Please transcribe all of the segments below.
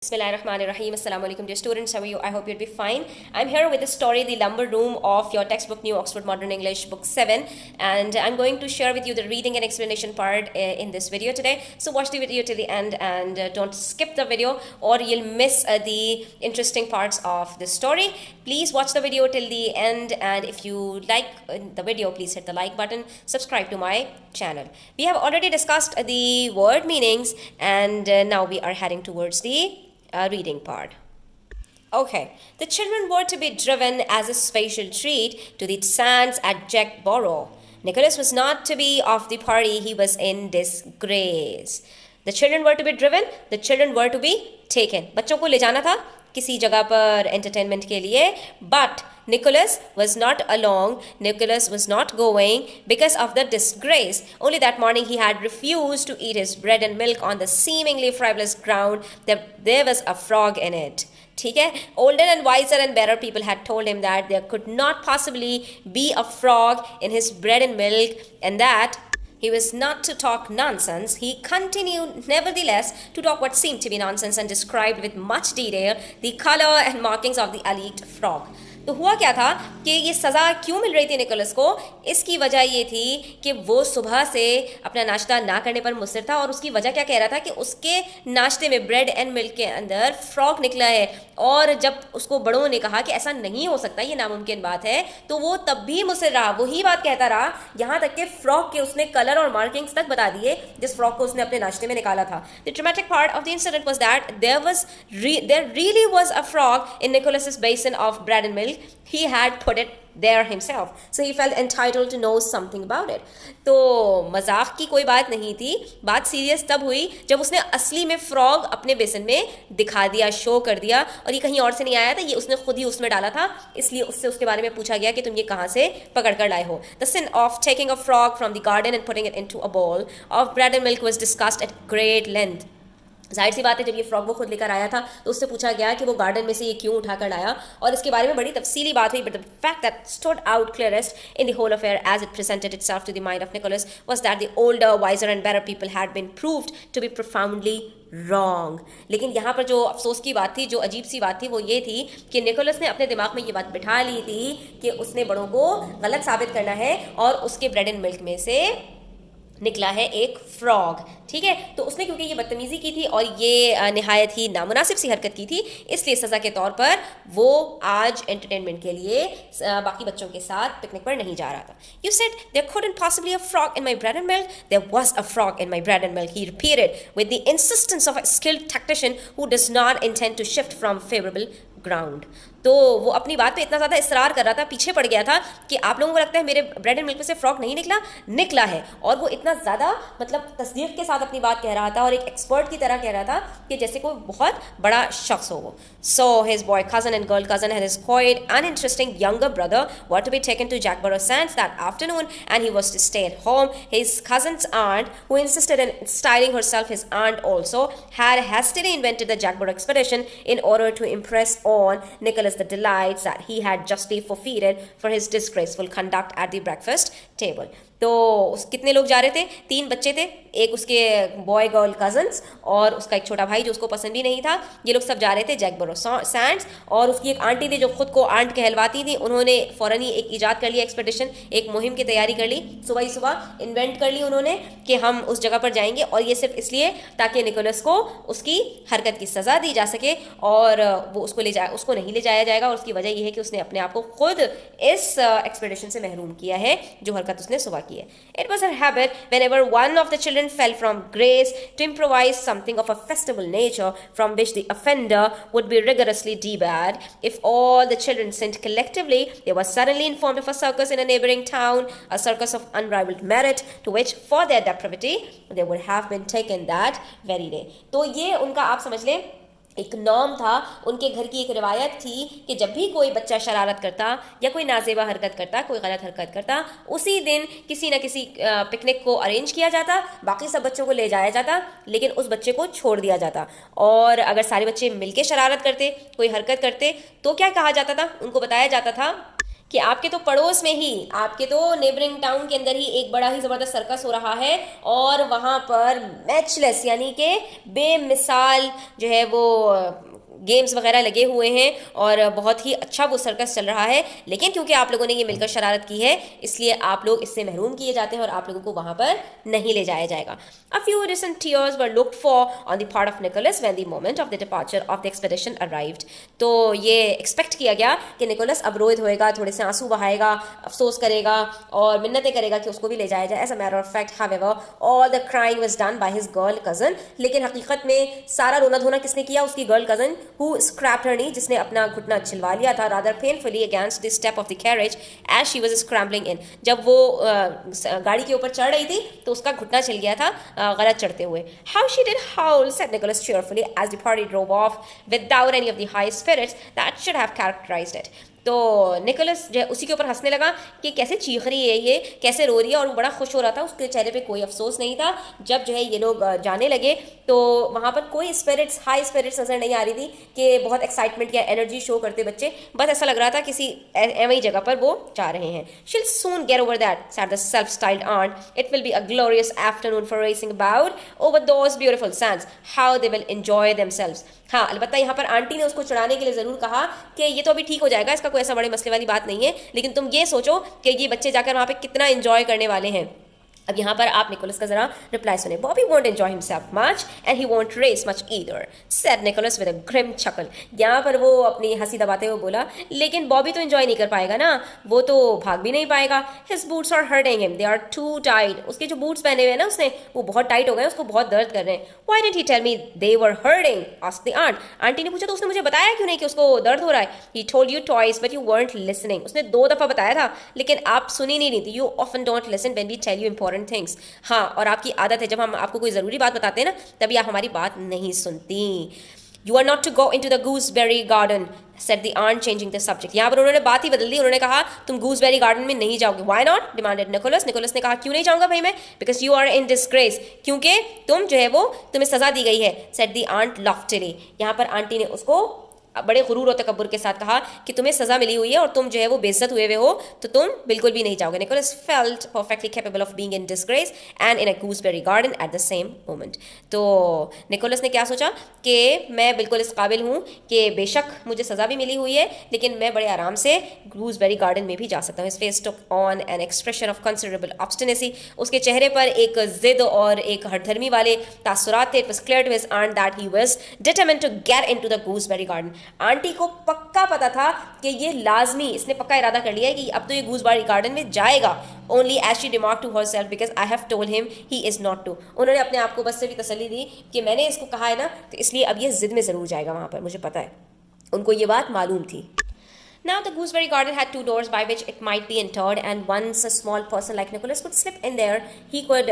Bismillahirrahmanirrahim. Assalamu alaikum dear students. How are you? I hope you'll be fine. I'm here with the story The Lumber Room of your textbook New Oxford Modern English book 7, and I'm going to share with you the reading and explanation part in this video today. So watch the video till the end and don't skip the video or you'll miss the interesting parts of this story. Please watch the video till the end, and if you like the video, please hit the like button, subscribe to my channel. We have already discussed the word meanings, and now we are heading towards the reading part. Okay, the children were to be driven as a special treat to the sands at Jagborough. Nicholas was not to be of the party, he was in disgrace. The children were to be driven, the children were to be taken. बच्चों को ले जाना था किसी जगह पर entertainment के लिए, but Nicholas was not along, Nicholas was not going because of the disgrace. Only that morning he had refused to eat his bread and milk on the seemingly frivolous ground that there was a frog in it. ठीक है, older and wiser and better people had told him that there could not possibly be a frog in his bread and milk, and that he was not to talk nonsense. He continued, nevertheless, to talk what seemed to be nonsense and described with much detail the color and markings of the alleged frog. तो हुआ क्या था कि ये सज़ा क्यों मिल रही थी निकोलस को? इसकी वजह ये थी कि वो सुबह से अपना नाश्ता ना करने पर मुसर था, और उसकी वजह क्या कह रहा था कि उसके नाश्ते में ब्रेड एंड मिल्क के अंदर फ्रॉग निकला है, और जब उसको बड़ों ने कहा कि ऐसा नहीं हो सकता, ये नामुमकिन बात है, तो वो तब भी मुसर रहा, वही बात कहता रहा, यहाँ तक कि फ्रॉग के उसने कलर और मार्किंग्स तक बता दिए जिस फ्रॉग को उसने अपने नाश्ते में निकाला था. The dramatic part of the incident was that there really was a frog in Nicholas's basin of bread and milk. He had put it there himself, so he felt entitled to know something about it. तो मजाक की कोई बात नहीं थी, बात serious तब हुई जब उसने असली में फ्रॉग अपने बेसन में दिखा दिया, शो कर दिया, और ये कहीं और से नहीं आया था, ये उसने खुद ही उसमें डाला था, इसलिए उससे उसके बारे में पूछा गया कि तुम ये कहाँ से पकड़ कर लाए हो. The sin of taking a frog from the garden and putting it into a bowl of bread and milk was discussed at great length. जाहिर सी बात है, जब ये फ्रॉग वो खुद लेकर आया था तो उससे पूछा गया कि वो गार्डन में से ये क्यों उठाकर लाया, और इसके बारे में बड़ी तफसीली बात हुई. But the fact that stood out clearest in the whole affair as it presented itself to the mind of Nicholas was that the older wiser and better people had been proved to be profoundly wrong. लेकिन यहाँ पर जो अफसोस की बात थी, जो अजीब सी बात थी, वो ये थी कि निकोलस ने अपने दिमाग में ये बात बिठा ली थी कि उसने बड़ों को गलत साबित करना है, और उसके ब्रेड एंड मिल्क में से निकला है एक फ्रॉग. ठीक है, तो उसने क्योंकि ये बदतमीज़ी की थी और ये नहायत ही नामुनासिब सी हरकत की थी, इसलिए सज़ा के तौर पर वो आज एंटरटेनमेंट के लिए बाकी बच्चों के साथ पिकनिक पर नहीं जा रहा था. You said there couldn't possibly a frog in my bread and milk. There was a frog in my bread and milk, he repeated with the insistence of a skilled tactician who does not intend to shift from favorable ground. तो वो अपनी बात पे इतना ज़्यादा इसरार कर रहा था, पीछे पड़ गया था कि आप लोगों को लगता है मेरे ब्रेड एंड मिल्क में से फ्रॉग नहीं निकला, निकला है, और वो इतना ज़्यादा मतलब तस्दीक के साथ अपनी बात कह रहा था और एक एक्सपर्ट की तरह कह रहा था कि जैसे कोई बहुत बड़ा शख्स हो वो. So his boy cousin and girl cousin and his quite uninteresting younger brother were to be taken to Jagborough Sands that afternoon, and he was to stay at home. His cousin's aunt, who insisted in styling herself his aunt also, had hastily invented the Jagborough expedition in order to impress on Nicholas the delights that he had justly forfeited for his disgraceful conduct at the breakfast table. तो कितने लोग जा रहे थे? 3 बच्चे थे, एक उसके बॉय गर्ल कजन्स और उसका एक छोटा भाई जो उसको पसंद भी नहीं था. ये लोग सब जा रहे थे जैगबरो सैंड्स, और उसकी एक आंटी थी जो खुद को आंट कहलवाती थी, उन्होंने फ़ौरन ही एक ईजाद कर लिया, एक्सपेडिशन, एक मुहिम की तैयारी कर ली, सुबह ही सुबह इन्वेंट कर ली उन्होंने कि हम उस जगह पर जाएंगे, और ये सिर्फ इसलिए ताकि निकोलस को उसकी हरकत की सज़ा दी जा सके और वो उसको नहीं ले जाया जाएगा. और उसकी वजह यह है कि उसने अपने आप को खुद इस एक्सपेडिशन से महरूम किया है जो हरकत उसने सुबह. It was her habit, whenever one of the children fell from grace, to improvise something of a festival nature from which the offender would be rigorously debarred. If all the children sinned collectively, they were suddenly informed of a circus in a neighboring town, a circus of unrivaled merit, to which, for their depravity, they would have been taken that very day. तो ये उनका आप समझ लें एक norm था, उनके घर की एक रिवायत थी कि जब भी कोई बच्चा शरारत करता या कोई नाजेबा हरकत करता, कोई गलत हरकत करता, उसी दिन किसी न किसी पिकनिक को अरेंज किया जाता, बाकी सब बच्चों को ले जाया जाता, लेकिन उस बच्चे को छोड़ दिया जाता. और अगर सारे बच्चे मिलके शरारत करते, कोई हरकत करते, तो क्या कहा जाता था? उनको बताया जाता था कि आपके तो पड़ोस में ही, आपके तो नेबरिंग टाउन के अंदर ही एक बड़ा ही ज़बरदस्त सर्कस हो रहा है, और वहाँ पर मैचलेस यानी कि बेमिसाल जो है वो गेम्स वगैरह लगे हुए हैं, और बहुत ही अच्छा वो सर्कस चल रहा है, लेकिन क्योंकि आप लोगों ने ये मिलकर शरारत की है इसलिए आप लोग इससे महरूम किए जाते हैं और आप लोगों को वहाँ पर नहीं ले जाया जाएगा. A few recent tears were looked for on the part of Nicholas when the moment of the departure of the expedition arrived. तो ये एक्सपेक्ट किया गया कि निकोलस अब रोहित होएगा, थोड़े से आंसू बहाएगा, अफसोस करेगा और मिन्नतें करेगा कि उसको भी ले जाया जाए. As a matter of fact, however, all the crying was done by his girl cousin. लेकिन हकीकत में सारा रोना धोना किसने किया? उसकी girl cousin, who scrapped her knee, जिसने अपना घुटना छिलवा लिया था rather painfully against the step of the carriage as she was scrambling in. जब वो गाड़ी के ऊपर चढ़ रही थी तो उसका घुटना छिल गया था गलत चढ़ते हुए. How she did howl, said Nicholas cheerfully as the party drove off without any of the high spirits that should have characterized it. तो निकोलस जो है उसी के ऊपर हंसने लगा कि कैसे चीख रही है ये, कैसे रो रही है, और वो बड़ा खुश हो रहा था. उसके चेहरे पे कोई अफसोस नहीं था. जब जो है ये लोग जाने लगे तो वहाँ पर कोई स्पिरिट्स, हाई स्पिरिट्स नज़र नहीं आ रही थी कि बहुत एक्साइटमेंट या एनर्जी शो करते बच्चे. बस ऐसा लग रहा था किसी एवं जगह पर वो जा रहे हैं. She'll soon get over that, said the self-styled aunt. It will be a glorious afternoon for racing about over those beautiful sands. How they will enjoy themselves. हाँ, अलबत्ता यहाँ पर आंटी ने उसको चढ़ाने के लिए ज़रूर कहा कि ये तो अभी ठीक हो जाएगा, इसका कोई ऐसा बड़े मसले वाली बात नहीं है, लेकिन तुम ये सोचो कि ये बच्चे जाकर वहाँ पे कितना एंजॉय करने वाले हैं. अब यहाँ पर आप निकोलस का जरा रिप्लाई सुने. Bobby won't enjoy himself much and he won't race much either, said Nicholas with a grim chuckle. यहाँ पर वो अपनी हंसी दबाते हुए बोला, लेकिन बॉबी तो एंजॉय नहीं कर पाएगा ना, वो तो भाग भी नहीं पाएगा. His boots are hurting him, they are too tight. उसके जो बूट्स पहने हुए हैं ना उसने, वो बहुत टाइट हो गए, उसको बहुत दर्द कर रहे हैं. Why did he tell me they were hurting, asked the aunt. Aunty ने पूछा तो उसने मुझे बताया क्यों नहीं कि उसको दर्द हो रहा है. He told you twice but you weren't listening. उसने 2 दफ़ा बताया था लेकिन आप सुनी नहीं रही थी. You often don't listen when we tell you important things. हाँ, और आपकी आदत है जब हम आपको कोई ज़रूरी बात बताते हैं ना तभी आप हमारी बात नहीं सुनती. You are not to go into the gooseberry garden, said the aunt, changing the subject. यहाँ पर उन्होंने बात ही बदल दी. उन्होंने कहा तुम गूसबेरी गार्डन में नहीं जाओगे. Why not? demanded Nicholas. Nicholas ने कहा क्यों नहीं जाऊंगा भाई मैं? Because you are in disgrace. क्योंकि तुम जो है वो तुम्हें सजा दी गई है, said the aunt loftily. यहाँ पर आंटी ने उसको बड़े गुरूर और तकब्बुर के साथ कहा कि तुम्हें सजा मिली हुई है और तुम जो है वो बेइज्जत हुए हो, तो तुम बिल्कुल भी नहीं जाओगे. Nicholas felt perfectly capable of being in disgrace and in a gooseberry garden at the same moment. तो निकोलस ने क्या सोचा कि मैं बिल्कुल इस काबिल हूँ कि बेशक मुझे सज़ा भी मिली हुई है लेकिन मैं बड़े आराम से गूसबेरी गार्डन में भी जा सकता हूँ. His face took on an expression of considerable obstinacy. उसके चेहरे पर एक जिद और एक हठधर्मी वाले तासुरात थे. It was clear to his aunt that he was determined to get into the gooseberry garden. Aunty को पक्का पता था कि ये लाजमी, इसने पक्का इरादा कर लिया है कि अब तो ये गूसबेरी गार्डन में जाएगा. Only as she remark to herself because I have told him he is not to. उन्होंने अपने आप को बस से भी तसल्ली दी कि मैंने इसको कहा है ना तो इसलिए अब ये जिद में ज़रूर जाएगा वहाँ पर, मुझे पता है. उनको ये बात मालूम थी. Now the gooseberry garden had 2 doors by which it might be entered, and once a small person like Nicholas could slip in there, he could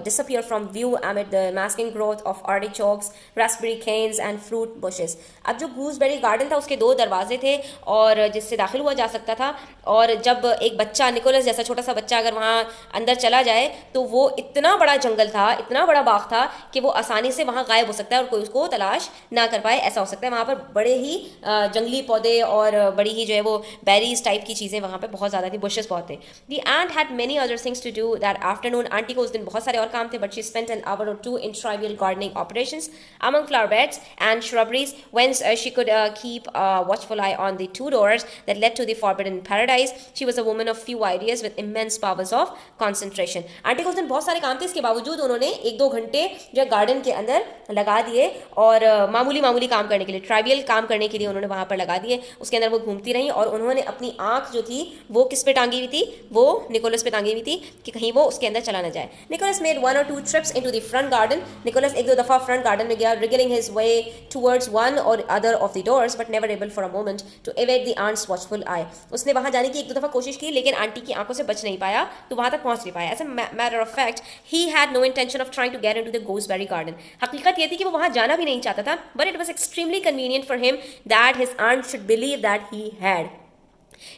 disappear from view amid the masking growth of artichokes, raspberry canes and fruit bushes. अब जो gooseberry garden था उसके 2 दरवाजे थे और जिससे दाखिल हुआ जा सकता था, और जब एक बच्चा, निकोलस जैसा छोटा सा बच्चा अगर वहाँ अंदर चला जाए तो वो इतना बड़ा जंगल था, इतना बड़ा बाग था कि वो आसानी से वहाँ गायब हो सकता है और कोई उसको तलाश ना कर पाए, ऐसा हो सकता है. वहाँ पर बड़े ही जंगली पौधे और बड़ी ही जो है वो बेरीज टाइप की चीज़ें वहाँ पे बहुत ज़्यादा थी, बुशेस बहुत थे. The aunt had many other things to do that afternoon. Aunty को उस दिन बहुत सारे और काम थे, but she spent an hour or 2 in trivial gardening operations among flower beds and shrubberies, whence she could keep a watchful eye on the 2 doors that led to the forbidden paradise. She was a woman of few ideas with immense powers of concentration. Aunty को उस दिन बहुत सारे काम थे, इसके बावजूद उन्होंने 1-2 घंटे जो गार्डन के अंदर लगा दिए और मामूली काम करने के लिए, ट्राइवियल काम करने के लिए उन्होंने वहाँ पर लगा दिए. उसके अंदर वो घूमती रहीं और उन्होंने अपनी आंख जो थी वो किस पे टांगी हुई थी? वो निकोलस पे टांगी हुई थी कि कहीं वो उसके अंदर चला ना जाए. Nicholas made 1 or 2 trips into the front garden. Nicholas 1-2 दफ़ा फ्रंट गार्डन में गया, wriggling his way towards one or other of the doors, but never able for a moment to evade the aunt's watchful eye. उसने वहाँ जाने की 1-2 दफ़ा कोशिश की लेकिन आंटी की आंखों से बच नहीं पाया, तो वहाँ तक पहुँच नहीं पाया. As a matter of fact, he had no intention of trying to get into the gooseberry garden. हकीकत ये थी कि वो वहाँ जाना भी नहीं चाहता था, but it was extremely convenient for him that his aunt should believe that he had.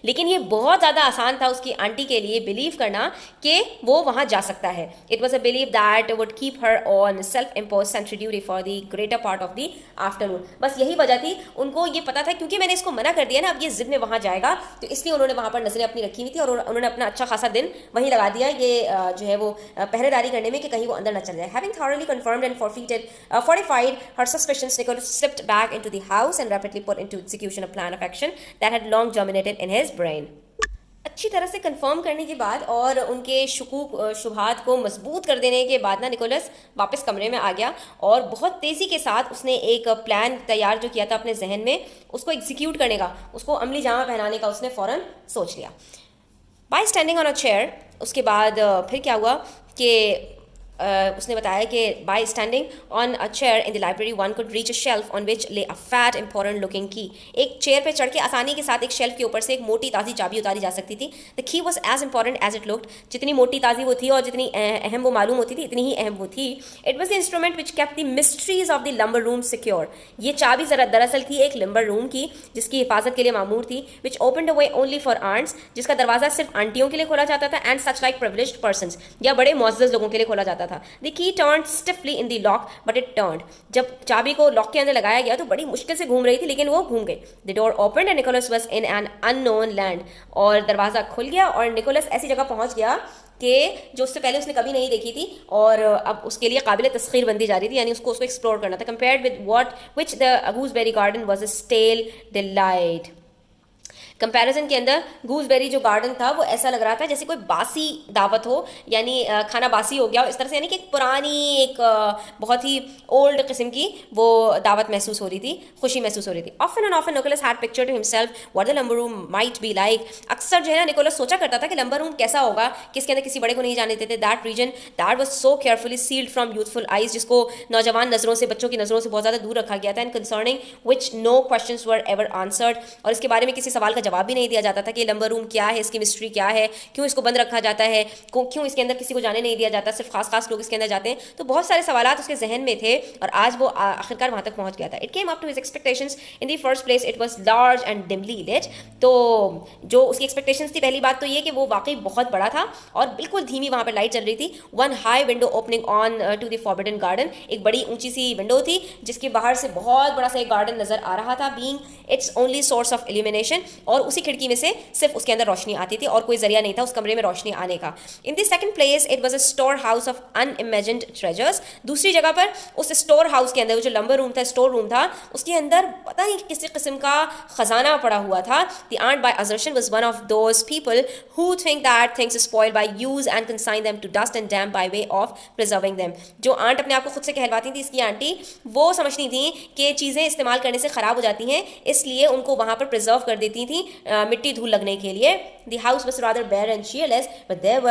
लेकिन ये बहुत ज़्यादा आसान था उसकी आंटी के लिए बिलीव करना कि वो वहाँ जा सकता है. It was a believe that would keep her on self impose sentry duty for the greater part of the afternoon. बस यही वजह थी, उनको ये पता था क्योंकि मैंने इसको मना कर दिया ना, अब ये जिद में वहाँ जाएगा, तो इसलिए उन्होंने वहाँ पर नजरें अपनी रखी हुई थी और उन्होंने अपना अच्छा खासा दिन वहीं लगा दिया ये जो है वो पहरेदारी करने में कि कहीं वो अंदर न चल जाए. Having thoroughly confirmed and fortified her suspicions, Nicholas slipped back into the house and rapidly put into execution a plan of action that had long germinated in his brain. अच्छी तरह से कंफर्म करने के बाद और उनके शकूक शुबहात को मजबूत कर देने के बाद ना निकोलस वापस कमरे में आ गया और बहुत तेज़ी के साथ उसने एक प्लान तैयार जो किया था अपने जहन में उसको एग्जीक्यूट करने का, उसको अमली जामा पहनाने का उसने फ़ौरन सोच लिया. Bye standing on a chair, उसके बाद फिर क्या हुआ कि उसने बताया कि bye standing on a chair in the library one could reach a shelf on which ले अ फैट इंपॉर्टेंट लुकिंग की. एक चेयर पे चढ़ के आसानी के साथ एक शेल्फ के ऊपर से एक मोटी ताज़ी चाबी उतारी जा सकती थी. The key was as important as it looked. जितनी मोटी ताज़ी वो थी और जितनी अहम वो मालूम होती थी इतनी ही अहम वो थी. It was the instrument which kept the mysteries of the lumber room secure. ये चाबी ज़रा दरअसल थी एक लंबर रूम की जिसकी हिफाजत के लिए मामूर थी. Which opened a way only for aunts, जिसका दरवाज़ा सिर्फ आंटियों के लिए खोला जाता था, and such like privileged persons, या बड़े मुअज़्ज़ज़ लोगों के लिए खोला जाता था. The key turned stiffly in the lock, but it turned. जब चाबी को लॉक के अंदर लगाया गया तो बड़ी मुश्किल से घूम रही थी, लेकिन वो घूम गई. The door opened and Nicholas was in an unknown land. और दरवाज़ा खुल गया और निकोलस ऐसी जगह पहुंच गया कि जो उससे पहले उसने कभी नहीं देखी थी और अब उसके लिए काबिल तस्खीर बनती जा रही थी, यानी उसको एक्सप्लोर करना था. Compared with which the gooseberry garden was a stale delight. Comparison के अंदर गूसबेरी जो गार्डन था वो ऐसा लग रहा था जैसे कोई बासी दावत हो, यानी खाना बासी हो गया हो इस तरह से, यानी कि एक पुरानी एक बहुत ही ओल्ड किस्म की वो दावत महसूस हो रही थी, खुशी महसूस हो रही थी. Often and often Nicholas had pictured to himself what the lumber room might be like. अक्सर जो है ना निकोलस सोचा करता था कि लंबर रूम कैसा होगा, किसके अंदर किसी बड़े को नहीं जाने देते. That region that was so carefully sealed from youthful eyes, जिसको नौजवान नजरों से, बच्चों की नजरों से बहुत ज़्यादा दूर रखा गया था. And concerning which no questions were ever answered, और इसके बारे में किसी सवाल का जवाब भी नहीं दिया जाता था कि लंबर रूम क्या है, इसकी मिस्ट्री क्या है, क्यों इसको बंद रखा जाता है, क्यों इसके अंदर किसी को जाने नहीं दिया जाता, सिर्फ खास लोग इसके अंदर जाते हैं. तो बहुत सारे सवालात उसके जहन में थे और आज वो आखिरकार वहां तक पहुंच गया था. It came up to his expectations. In the first place it was large and dimly lit. तो जो उसकी एक्सपेक्टेशंस थी, पहली बात तो ये कि वो वाकई बहुत बड़ा था और बिल्कुल धीमी वहां पर लाइट चल रही थी. One high window opening on to the forbidden garden, एक बड़ी ऊंची सी विंडो थी जिसके बाहर से बहुत बड़ा सा एक गार्डन नजर आ रहा था, being it's only source of illumination. और उसी खिड़की में से सिर्फ उसके अंदर रोशनी आती थी और कोई जरिया नहीं था उस कमरे में रोशनी आने का. In the second place it was a store house of unimagined treasures. दूसरी जगह पर उस स्टोर हाउस के अंदर, जो लंबर रूम था, स्टोर रूम था, उसके अंदर पता नहीं किसी किस्म का खजाना पड़ा हुआ था. The aunt by assertion was one of those people who think that things spoil by use and consign them to dust and damp by way of preserving them. जो आंट अपने आप को खुद से कहलवाती थी, इसकी आंटी, वो समझती थी कि चीज़ें इस्तेमाल करने से ख़राब हो जाती हैं, इसलिए उनको वहाँ पर प्रिजर्व कर देती थी मिट्टी धूल लगने के लिए. The house was rather bare and cheerless, but there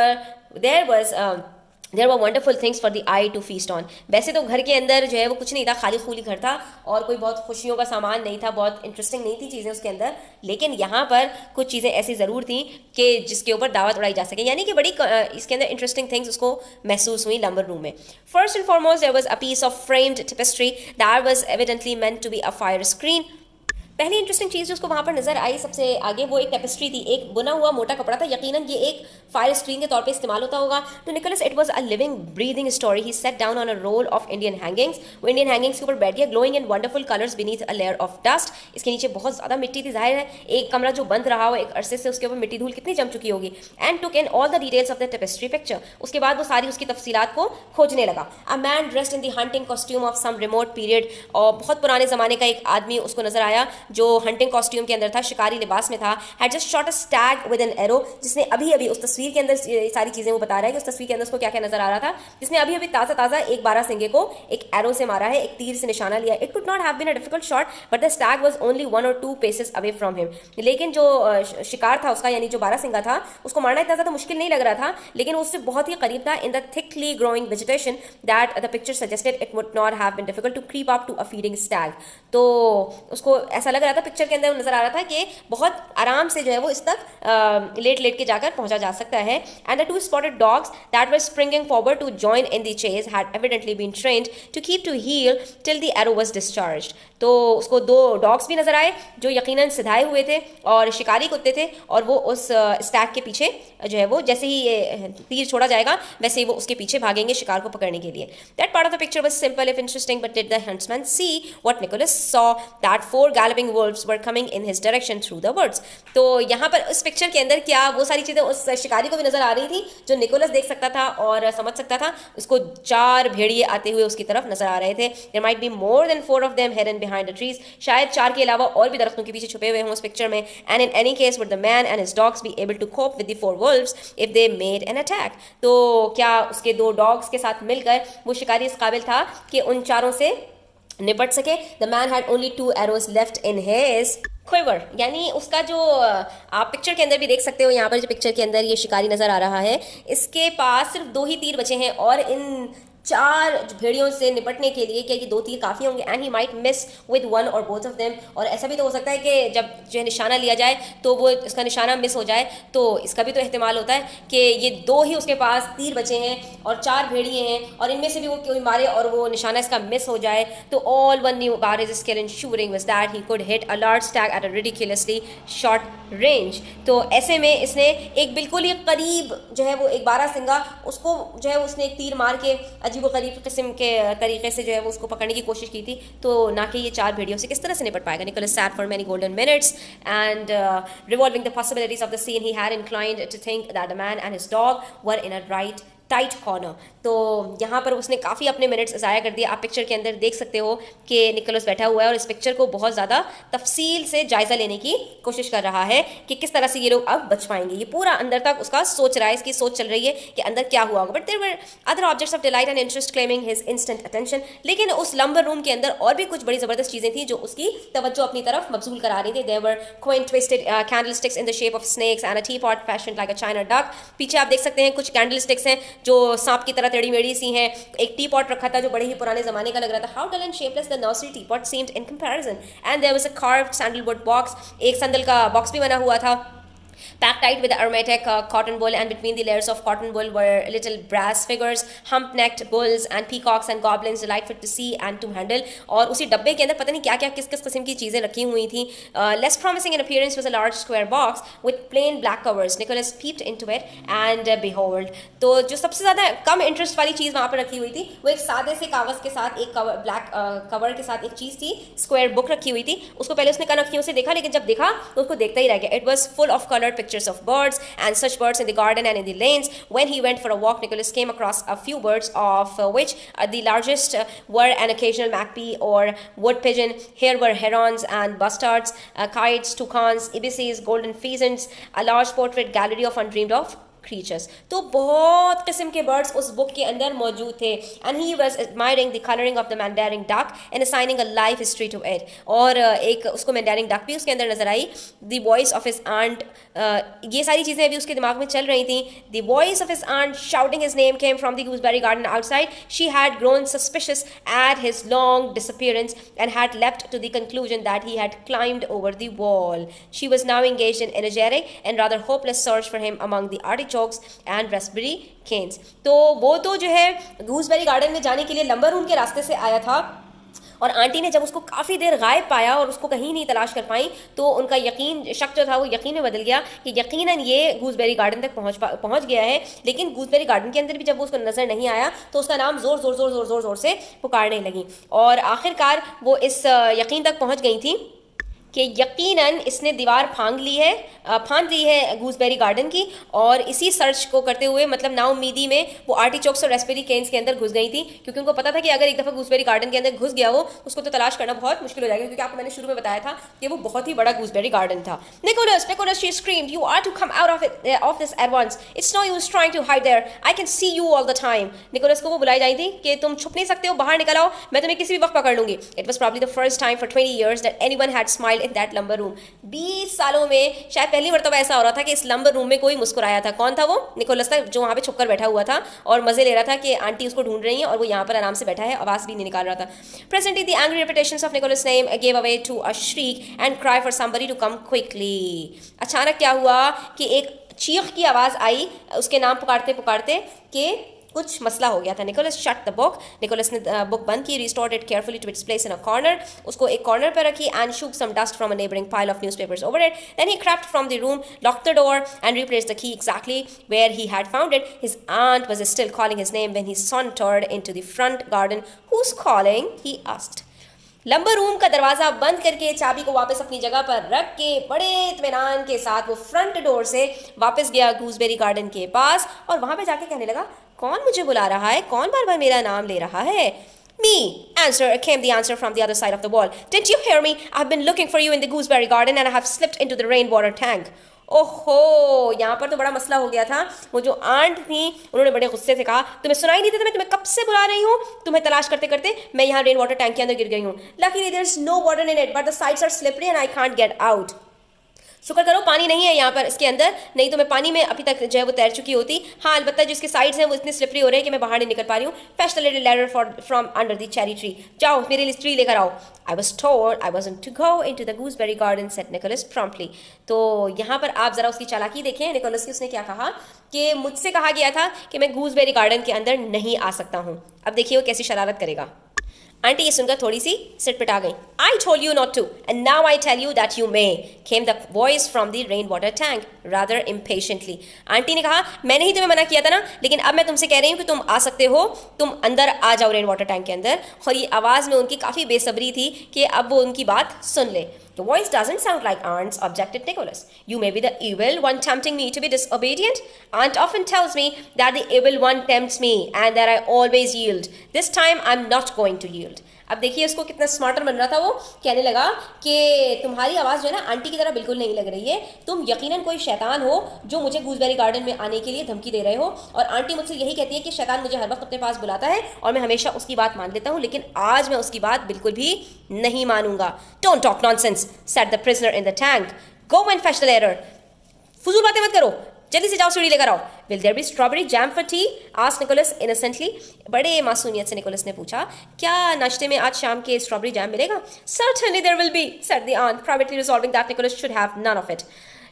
were wonderful things for the eye to feast on. वैसे तो घर के अंदर जो है वो कुछ नहीं था, खाली खूली घर था और कोई बहुत खुशियों का सामान नहीं था, बहुत इंटरेस्टिंग नहीं थी चीज़ें उसके अंदर. लेकिन यहाँ पर कुछ चीज़ें ऐसी ज़रूर थी कि जिसके ऊपर दावत उड़ाई जा सके, यानी कि बड़ी इसके अंदर इंटरेस्टिंग थिंग्स उसको महसूस हुई लंबर रूम में. First and foremost there was a piece of framed tapestry that was evidently meant to be a fire screen. पहली इंटरेस्टिंग चीज़ जो उसको वहाँ पर नजर आई सबसे आगे, वो एक टेपेस्ट्री थी, एक बुना हुआ मोटा कपड़ा था. यकीनन ये एक फायर स्क्रीन के तौर पे इस्तेमाल होता होगा. तो Nicholas, it was a living breathing story. He sat down on a roll of Indian hangings. वो इंडियन हैंगिंग्स के ऊपर बैठ गया, glowing in wonderful colours beneath a layer of dust. इसके नीचे बहुत ज़्यादा मिट्टी थी. जाहिर है एक कमरा जो बंद रहा हो एक अरसे से, उसके ऊपर मिट्टी धूल कितनी जम चुकी होगी. And took in all the details of the tapestry picture. उसके बाद वो सारी उसकी तफसीलात को खोजने लगा. A man dressed in the hunting costume of some remote period. और बहुत पुराने ज़माने का एक आदमी उसको नजर आया जो हंटिंग कॉस्ट्यूम के अंदर था, शिकारी लिबास में था. Had just shot a Stag with an arrow. जिसने अभी अभी उस तस्वीर के अंदर सारी चीजें वो बता रहा है कि उस तस्वीर के अंदर उसको क्या क्या नजर आ रहा था. जिसने अभी अभी ताजा एक बारहसिंगे को एक एरो से मारा है, एक तीर से निशाना लिया. It could not have been a difficult shot but the stag was only 1 or 2 paces away from him. लेकिन जो शिकार था उसका, यानी जो बारहसिंगा था, उसको मारना इतना ज्यादा मुश्किल नहीं लग रहा था, लेकिन उससे बहुत ही करीब था. In the thickly growing vegetation that the picture suggested it would not have been difficult to creep up to a feeding stag. तो उसको ऐसा लग रहा था, पिक्चर के अंदर नजर आ रहा था कि बहुत आराम से जो है वो इस तक लेट लेट के जाकर पहुंचा जा सकता है. And the two spotted dogs that were springing forward to join in the chase had evidently been trained to keep to heel till the arrow was discharged. तो उसको दो डॉग्स भी नजर आए जो यकीनन सिधाए हुए थे और शिकारी कुत्ते थे, और वो उस स्टैक के पीछे जो है वो जैसे ही ये तीर छोड़ा जाएगा वैसे ही वो उसके पीछे भागेंगे शिकार को पकड़ने के लिए. That part of the picture was simple if interesting, but did the huntsman see what Nicholas saw, that 4 galloping wolves were coming in his direction through the woods. तो यहाँ पर उस पिक्चर के अंदर क्या वो सारी चीजें उस शिकारी को भी नजर आ रही थी जो निकोलस देख सकता था और समझ सकता था. उसको 4 भेड़िए आते हुए उसकी तरफ नजर आ रहे थे. There might be more than 4 of them hidden behind the trees. शायद 4 के अलावा और भी दरख्तों के पीछे छुपे हुए हों उस पिक्चर में. And in any case would the man and his dogs be able to cope with the 4 wolves if they made an attack. तो क्या उसके 2 डॉग्स के साथ मिलकर वो शिकारी इस काबिल था कि उन चारों से निपट सके. The man had only 2 arrows left in his quiver. यानी उसका जो आप पिक्चर के अंदर भी देख सकते हो, यहाँ पर जो पिक्चर के अंदर ये शिकारी नजर आ रहा है, इसके पास सिर्फ 2 ही तीर बचे हैं और इन 4 भेड़ियों से निपटने के लिए क्या ये 2 तीर काफ़ी होंगे. And he might miss with 1 और बोथ ऑफ देम. और ऐसा भी तो हो सकता है कि जब जो है निशाना लिया जाए तो वो उसका निशाना मिस हो जाए. तो इसका भी तो एहतमाल होता है कि ये 2 ही उसके पास तीर बचे हैं और 4 भेड़िए हैं और इनमें से भी वो कोई मारे और वो निशाना इसका मिस हो जाए. तो all one knew about his skill in shooting was that he could hit a large Stag at a ridiculously short range. तो ऐसे में इसने एक बिल्कुल ही करीब जो है वो एक बारहसिंगा उसको जो है उसने एक तीर मार के अजीबोगरीब किस्म के तरीके से जो है वो उसको पकड़ने की कोशिश की थी. तो ना कि ये 4 भेड़ियों से किस तरह से निपट पाएगा. Nicholas sat for many golden minutes and revolving the possibilities of the scene. He had inclined to think that the man and his dog were in a right tight corner. तो यहाँ पर उसने काफ़ी अपने मिनट्स ज़ाया कर दिए. आप पिक्चर के अंदर देख सकते हो कि निकोलस बैठा हुआ है और इस पिक्चर को बहुत ज़्यादा तफसील से जायज़ा लेने की कोशिश कर रहा है कि किस तरह से ये लोग अब बच पाएंगे. ये पूरा अंदर तक उसका सोच रहा है, इसकी सोच चल रही है कि अंदर क्या हुआ होगा. But there were other objects of delight and interest claiming his instant attention. लेकिन उस लंबर रूम के अंदर और भी कुछ बड़ी ज़बरदस्त चीज़ें थी जो उसकी तवज्जो अपनी तरफ मबजूल करा रही थी. There were quaint twisted candlesticks in the shape of snakes and a teapot fashioned like a china duck. पीछे आप देख सकते हैं कुछ कैंडलस्टिक्स हैं जो सांप की तरह टेढ़ी मेढ़ी सी हैं. एक टी पॉट रखा था जो बड़े ही पुराने जमाने का लग रहा था. How dull and shapeless the nursery teapot seemed in comparison. And there was a carved sandalwood box. एक सैंडल का बॉक्स भी बना हुआ था packed tight with the aromatic cotton wool, and between the layers of cotton wool were little brass figures, hump-necked bulls and peacocks and goblins delightful to see and to handle. और उसी डब्बे के अंदर पता नहीं क्या क्या किस किस किस्म की चीज़ें रखी हुई थी. Less promising in appearance was a large square box with plain black covers. Nicholas peeped into it and behold. तो जो सबसे ज़्यादा कम इंटरेस्ट वाली चीज़ वहाँ पर रखी हुई थी वो एक सादे से कागज़ के साथ एक कवर ब्लैक कवर के साथ एक चीज़ थी. स्क्वायर बुक रखी हुई थी. उसको पहले उसने कन अखियों से देखा, लेकिन जब देखा तो उसको देखता ही रह गया. It was full of colored pictures of birds and such birds in the garden and in the lanes. When he went for a walk, Nicholas came across a few birds, of which the largest were an occasional magpie or wood pigeon. Here were herons and bustards, kites, toucans, ibises, golden pheasants, a large portrait gallery of undreamed of creatures. तो बहुत किस्म के birds उस book के अंदर मौजूद थे. And he was admiring the coloring of the mandarin duck and assigning a life history to it. और एक उसको mandarin duck भी उसके अंदर नजर आई. The voice of his aunt, ये सारी चीज़ें अभी उसके दिमाग में चल रही थी. The voice of his aunt shouting his name came from the gooseberry garden outside. She had grown suspicious at his long disappearance and had leapt to the conclusion that he had climbed over the wall. She was now engaged in energetic and rather hopeless search for him among the artichokes and raspberry canes. तो वो तो जो है gooseberry garden में जाने के लिए lumbar room के रास्ते से आया था और आंटी ने जब उसको काफ़ी देर गायब पाया और उसको कहीं नहीं तलाश कर पाई तो उनका यकीन शक जो था वो यकीन में बदल गया कि यकीनन ये गूसबेरी गार्डन तक पहुंच गया है. लेकिन गूसबेरी गार्डन के अंदर भी जब वो उसको नज़र नहीं आया तो उसका नाम ज़ोर ज़ोर ज़ोर ज़ोर ज़ोर ज़ोर से पुकारने लगी और आखिरकार वो इस यकीन तक पहुंच गई थी कि यकीनन इसने दीवार फांद ली है गूसबेरी गार्डन की. और इसी सर्च को करते हुए मतलब नाउमीदी में वो आर्टिचोक्स और रेस्पेरी केन्स के अंदर घुस गई थी, क्योंकि उनको पता था कि अगर एक दफ़ा गूसबेरी गार्डन के अंदर घुस गया वो उसको तो तलाश करना बहुत मुश्किल हो जाएगा, क्योंकि आपको मैंने शुरू में बताया था कि वो बहुत ही बड़ा गूसबेरी गार्डन था. Nicholas, she screamed, you are to come out of this at once. It's no use trying to hide there. I can see you all the time. Nicholas को वो बुलाई जाई थी कि तुम छुप नहीं सकते हो, बाहर निकल आओ, मैं तुम्हें किसी भी वक्त पकड़ लूंगी. It was probably the first time for 20 years that anyone had smiled smile in that lumbar room. 20 सालों में शायद पहली मरतबा ऐसा हो रहा था कि इस लंबर रूम में कोई मुस्कुराया था। कौन था वो? निकोलस था, जो वहाँ पे छुपकर बैठा हुआ था और मजे ले रहा था कि आंटी उसको ढूंढ रही है और वो यहाँ पर आराम से बैठा है, आवाज भी नहीं निकाल रहा था। Presently the angry reputations of Nicholas name give away to a shriek and cry for somebody to come quickly. अचानक क्या हुआ कि एक चीख की आवाज आई उसके नाम पुकारते पुकारते कि कुछ मसला हो गया था। Nicholas shut the book, Nicholas ने बुक बंद की, restored it carefully to its place in a corner, उसको एक कॉर्नर पर रखी, and shook some dust from a neighbouring pile of newspapers over it. Then he crept from the room, locked the door and replaced the key exactly where he had found it. His aunt was still calling his name when he sauntered into the front garden. Who's calling? He asked. Lumbar room का दरवाजा बंद करके चाबी को वापस अपनी जगह पर रख के बड़े इत्मीनान के साथ वो फ्रंट डोर से वापस गया गूसबेरी गार्डन के पास और वहां पे जाके कहने लगा, कौन मुझे बुला रहा है? कौन बार बार मेरा नाम ले रहा है? Me, came the answer from the other side of the wall. Didn't you hear me? I've been looking for you in the gooseberry garden and I have slipped into the rainwater tank. ओहो, यहाँ पर तो बड़ा मसला हो गया था। वो जो आंट थी उन्होंने बड़े गुस्से से कहा, तुम्हें सुनाई नहीं देता मैं तुम्हें कब से बुला रही हूँ? तुम्हें तलाश करते करते मैं यहाँ रेन वाटर टैंक के अंदर गिर गई हूँ। Luckily there is no water in it, but the sides are slippery and I can't get out. शुक्र करो पानी नहीं है यहाँ पर इसके अंदर, नहीं तो मैं पानी में अभी तक जो है वो तैर चुकी होती। हाँ, अलबत्ता जो इसके साइड्स हैं वो इतने स्लिपरी हो रहे हैं कि मैं बाहर नहीं निकल पा रही हूँ। Fetch the little ladder from under the cherry tree. जाओ मेरे लिए ट्री लेकर आओ। I was told I wasn't to go into the gooseberry garden, said Nicholas promptly. तो यहाँ पर आप जरा उसकी चालाकी देखें निकोलस की। उसने क्या कहा कि मुझसे कहा गया था कि मैं गूसबेरी गार्डन के अंदर नहीं आ सकता हूँ। अब देखिए वो कैसी शरारत करेगा। आंटी ये सुनकर थोड़ी सी सिटपिटा गई। I told you not to, and now I tell you that you may, came the voice from the rainwater tank, rather impatiently. Aunty ने कहा, मैंने ही तुम्हें मना किया था ना, लेकिन अब मैं तुमसे कह रही हूँ कि तुम आ सकते हो, तुम अंदर आ जाओ रेन वाटर टैंक के अंदर। और ये आवाज़ में उनकी काफ़ी बेसब्री थी कि अब वो उनकी बात सुन ले। The voice doesn't sound like Aunt's, objected Nicholas. You may be the evil one tempting me to be disobedient. Aunt often tells me that the evil one tempts me and that I always yield. This time I'm not going to yield. अब देखिए उसको कितना smarter बन रहा था वो। कहने लगा कि तुम्हारी आवाज़ जो है ना आंटी की तरह बिल्कुल नहीं लग रही है, तुम यकीनन कोई शैतान हो जो मुझे गूसबेरी गार्डन में आने के लिए धमकी दे रहे हो। और आंटी मुझसे यही कहती है कि शैतान मुझे हर वक्त अपने पास बुलाता है और मैं हमेशा उसकी बात मान लेता हूँ, लेकिन आज मैं उसकी बात बिल्कुल भी नहीं मानूंगा। Don't talk nonsense, said the prisoner in the tank. Go and fetch the ladder. फजूल बातें मत करो, जल्दी से जाओ सीढ़ी लेकर आओ। Will there be strawberry jam for tea? asked Nicholas innocently. बड़े मासूमियत से निकोलस ने पूछा, क्या नाश्ते में आज शाम के स्ट्रॉबेरी जैम मिलेगा? Certainly there will be, said the aunt, privately resolving that Nicholas should have none of it.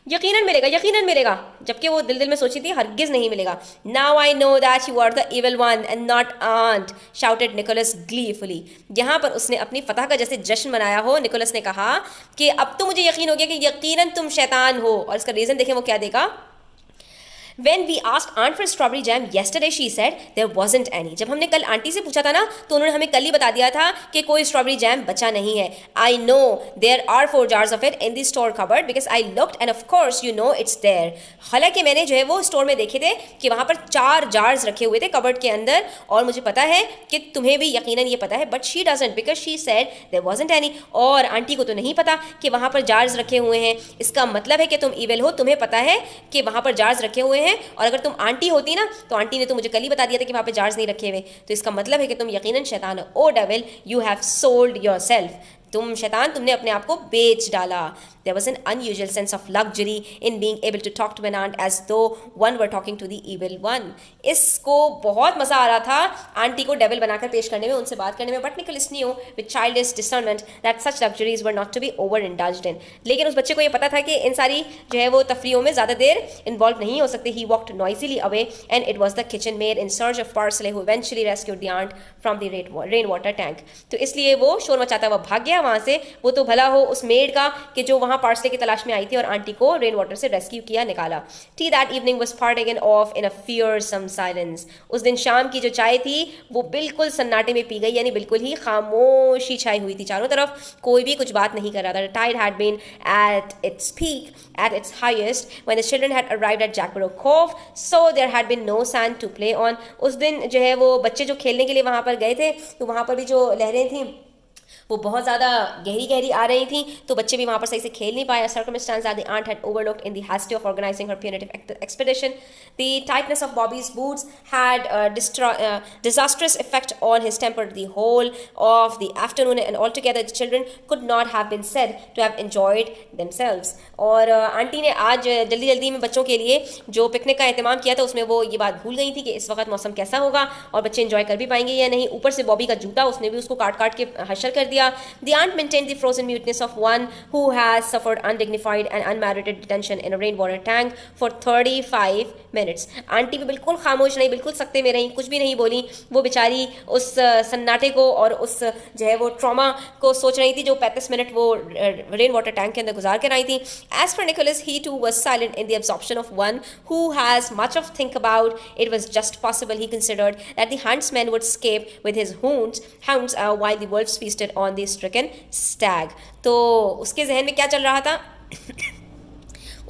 यकीनन मिलेगा, जबकि वो दिल दिल में सोची थी हरगिज नहीं मिलेगा। Now I know that you are the evil one and not aunt, shouted Nicholas gleefully. यहाँ पर उसने अपनी फतह का जैसे जश्न मनाया हो, निकोलस ने कहा कि अब तो मुझे यकीन हो गया कि यकीनन तुम शैतान हो। और इसका रीज़न देखें वो क्या देगा। When we asked aunt for strawberry jam yesterday, she said there wasn't any. जब हमने कल आंटी से पूछा था ना तो उन्होंने हमें कल ही बता दिया था कि कोई स्ट्रॉबेरी जैम बचा नहीं है। I know there are 4 jars of it in the store cupboard because I looked and of course you know it's there. हालांकि मैंने जो है वो स्टोर में देखे थे कि वहाँ पर 4 जार्स रखे हुए थे कबर्ड के अंदर और मुझे पता है कि तुम्हें भी यकीनन ये पता है, but she doesn't because she said there wasn't any. और आंटी को तो नहीं पता कि वहाँ पर जार्स रखे हुए हैं। इसका मतलब है कि तुम ईविल हो, तुम्हें पता है कि वहाँ पर जार्स रखे हुए हैं। और अगर तुम आंटी होती ना तो आंटी ने तो मुझे कल ही बता दिया था कि वहाँ पे जार्स नहीं रखे हुए, तो इसका मतलब है कि तुम यकीनन शैतान हो। Oh devil, you have sold yourself, तुम शैतान, तुमने अपने आप को बेच डाला। There was an unusual sense of luxury in being able to talk to an aunt as though one were talking to the evil one. इसको बहुत मज़ा आ रहा था आंटी को डेविल बनाकर पेश करने में, उनसे बात करने में, but Nicholas knew with childish discernment that such luxuries were not to be overindulged in. लेकिन उस बच्चे को ये पता था कि इन सारी जो है वो तफरीहों में ज़्यादा देर इन्वॉल्व नहीं हो सकते। He walked noisily away and it was the kitchen maid in search of parsley who eventually rescued the aunt from the rainwater tank. तो इसलिए वो शोर मचाता हुआ भाग गया वहाँ से। वो तो भला हो उस मेड का कि जो वहाँ पार्सले की तलाश में आई थी और आंटी को रेन वाटर से रेस्क्यू किया, निकाला। T that evening was partaken of in a fearsome silence. उस दिन शाम की जो चाय थी वो बिल्कुल सन्नाटे में पी गई, यानी बिल्कुल ही खामोशी छाई हुई थी चारों तरफ, कोई भी कुछ बात नहीं कर रहा था। The tide had been at its peak, at its highest, when the children had arrived at Jackborough Cove, so there had been no sand to play on. उस दिन जो है वो बच्चे जो खेलने के लिए वहाँ पर गए थे तो वहाँ पर भी जो लहरें थी वो बहुत ज़्यादा गहरी गहरी आ रही थी, तो बच्चे भी वहाँ पर सही से खेल नहीं पाए. Circumstance that the aunt had overlooked in the haste of organizing her punitive expedition. The tightness of Bobby's boots had a disastrous effect on his temper the whole of the afternoon, and altogether the children could not have been said to have enjoyed themselves. और aunty ने आज जल्दी जल्दी में बच्चों के लिए जो पिकनिक का एहतमाम किया था उसमें वो ये बात भूल गई थी कि इस वक्त मौसम कैसा होगा और बच्चे एंजॉय कर भी पाएंगे या नहीं. ऊपर से बॉबी का जूता, उसने भी उसको काट काट के हशर कर दिया. The aunt maintained the frozen muteness of one who has suffered undignified and unmerited detention in a rainwater tank for 35 minutes. Aunty भी बिल्कुल खामोश नहीं, बिल्कुल सख्ते में रही, कुछ भी नहीं बोली. वो बेचारी उस सन्नाटे को और उस जो है वो ट्रॉमा को सोच रही थी जो 35 मिनट वो रेन वाटर टैंक के अंदर गुजार कर आई थी. As for Nicholas, he too was silent in the absorption of one who has much of think about. It was just possible, he considered, that the huntsman would escape with his hounds while the wolves feasted on the stricken stag. तो उसके जहन में क्या चल रहा था?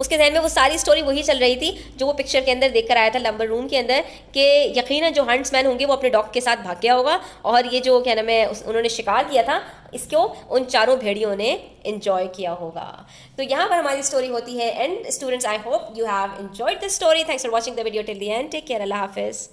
उसके जहन में वो सारी स्टोरी वही चल रही थी जो वो पिक्चर के अंदर देख कर आया था लंबर रूम के अंदर, कि यकीनन जो हंट्समैन होंगे वो अपने डॉग के साथ भाग गया होगा और ये जो क्या नाम है उन्होंने शिकार किया था इसको उन चारों भेड़ियों ने एंजॉय किया होगा. तो यहाँ पर हमारी स्टोरी होती है end. Students, I hope you have enjoyed this story. Thanks for watching the video till the end. Take care. अल्लाह हाफिज़.